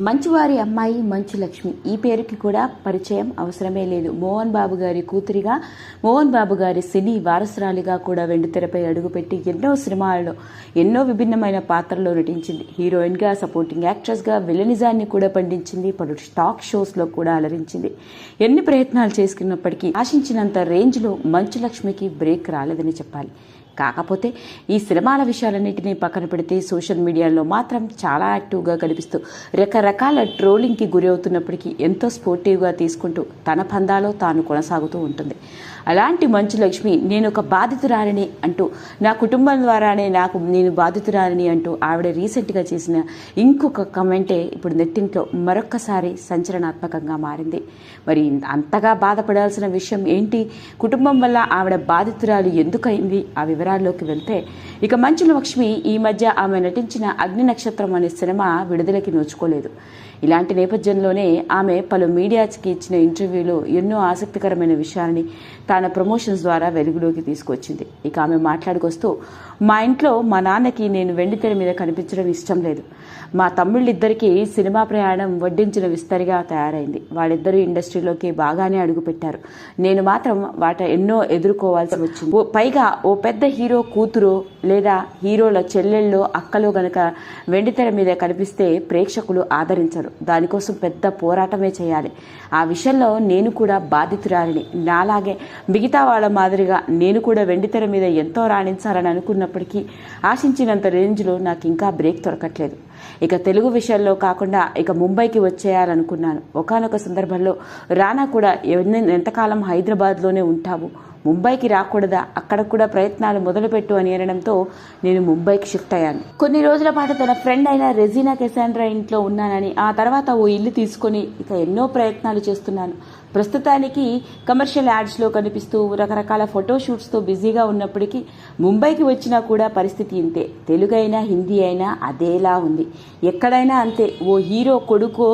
మంచువారి అమ్మాయి మంచు లక్ష్మి ఈ పేరుకి కూడా పరిచయం అవసరమే లేదు. మోహన్ బాబు గారి కూతురిగా, మోహన్ బాబు గారి సినీ వారసురాలిగా కూడా వెండితెరపై అడుగుపెట్టి ఎన్నో సినిమాల్లో ఎన్నో విభిన్నమైన పాత్రల్లో నటించింది. హీరోయిన్గా, సపోర్టింగ్ యాక్ట్రెస్గా విలనిజాన్ని కూడా పండించింది. పలు టాక్ షోస్లో కూడా అలరించింది. ఎన్ని ప్రయత్నాలు చేసుకున్నప్పటికీ ఆశించినంత రేంజ్లో మంచు లక్ష్మికి బ్రేక్ రాలేదని చెప్పాలి. కాకపోతే ఈ సినిమాల విషయాలన్నింటినీ పక్కన పెడితే సోషల్ మీడియాలో మాత్రం చాలా యాక్టివ్గా కనిపిస్తూ రకరకాల ట్రోలింగ్కి గురి అవుతున్నప్పటికీ ఎంతో స్పోర్టివ్గా తీసుకుంటూ తన పందాలో తాను కొనసాగుతూ ఉంటుంది. అలాంటి మంచు లక్ష్మి నేను ఒక బాధితురాలిని అంటూ, నా కుటుంబం ద్వారానే నేను బాధితురాలిని అంటూ ఆవిడ రీసెంట్గా చేసిన ఇంకొక కమెంటే ఇప్పుడు నెట్టింట్లో మరొక్కసారి సంచలనాత్మకంగా మారింది. మరి అంతగా బాధపడాల్సిన విషయం ఏంటి? కుటుంబం వల్ల ఆవిడ బాధితురాలు ఎందుకైంది? ఆ వివరాల్లోకి వెళ్తే, ఇక మంచు లక్ష్మి ఈ మధ్య ఆమె నటించిన అగ్ని నక్షత్రం అనే సినిమా విడుదలకి నోచుకోలేదు. ఇలాంటి నేపథ్యంలోనే ఆమె పలు మీడియాకి ఇచ్చిన ఇంటర్వ్యూలో ఎన్నో ఆసక్తికరమైన విషయాలని తన ప్రమోషన్స్ ద్వారా వెలుగులోకి తీసుకొచ్చింది. ఇక ఆమె మాట్లాడుకొస్తూ, మా ఇంట్లో మా నాన్నకి నేను వెండితెర మీద కనిపించడం ఇష్టం లేదు. మా తమ్ముళ్ళిద్దరికీ సినిమా ప్రయాణం వడ్డించిన విస్తరిగా తయారైంది. వాళ్ళిద్దరూ ఇండస్ట్రీలోకి బాగానే అడుగుపెట్టారు. నేను మాత్రం ఎన్నో ఎదుర్కోవాల్సి వచ్చింది. పైగా ఓ పెద్ద హీరో కూతురు లేదా హీరోల చెల్లెళ్ళో అక్కలో గనక వెండితెర మీద కనిపిస్తే ప్రేక్షకులు ఆదరించరు. దానికోసం పెద్ద పోరాటమే చేయాలి. ఆ విషయంలో నేను కూడా బాధితురాలిని. నాలాగే మిగతా వాళ్ళ మాదిరిగా నేను కూడా వెండితెర మీద ఎంతో రాణించాలని అనుకున్నప్పటికీ ఆశించినంత రేంజ్లో నాకు ఇంకా బ్రేక్ దొరకట్లేదు. ఇక తెలుగు విషయంలో కాకుండా ఇక ముంబైకి వచ్చేయాలనుకున్నాను. ఒకానొక సందర్భంలో రానా కూడా ఎంతకాలం హైదరాబాద్లోనే ఉంటావు, ముంబైకి రాకూడదా, అక్కడ కూడా ప్రయత్నాలు మొదలుపెట్టు అని అనడంతో నేను ముంబైకి షిఫ్ట్ అయ్యాను. కొన్ని రోజుల పాటు తన ఫ్రెండ్ అయిన రెజీనా కెసాండ్రా ఇంట్లో ఉన్నానని, ఆ తర్వాత ఓ ఇల్లు తీసుకొని ఇక ఎన్నో ప్రయత్నాలు చేస్తున్నాను. ప్రస్తుతానికి కమర్షియల్ యాడ్స్లో కనిపిస్తూ రకరకాల ఫోటోషూట్స్తో బిజీగా ఉన్నప్పటికీ ముంబైకి వచ్చినా కూడా పరిస్థితి ఇంతే. తెలుగు అయినా హిందీ అయినా అదేలా ఉంది. ఎక్కడైనా అంతే. ఓ హీరో కొడుకో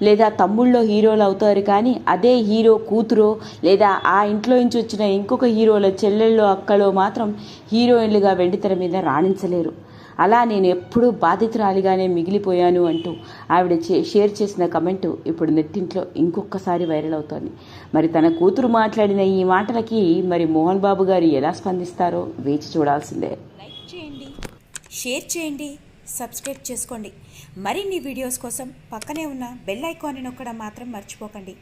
లేదా తమ్ముళ్ళో హీరోలు అవుతారు, కానీ అదే హీరో కూతురో లేదా ఆ ఇంట్లో నుంచి వచ్చిన ఇంకొక హీరోల చెల్లెళ్ళో అక్కలో మాత్రం హీరోయిన్లుగా వెండితెర మీద రాణించలేరు. అలా నేను ఎప్పుడూ బాధితురాలిగానే మిగిలిపోయాను అంటూ ఆవిడ షేర్ చేసిన కమెంటు ఇప్పుడు నెట్టింట్లో ఇంకొకసారి వైరల్ అవుతోంది. మరి తన కూతురు మాట్లాడిన ఈ మాటలకి మరి మోహన్ బాబు గారు ఎలా స్పందిస్తారో వేచి చూడాల్సిందే. లైక్ చేయండి, షేర్ చేయండి, సబ్స్క్రైబ్ చేసుకోండి. మరిన్ని వీడియోస్ కోసం పక్కనే ఉన్న బెల్ ఐకాన్ని నొక్కడం మాత్రం మర్చిపోకండి.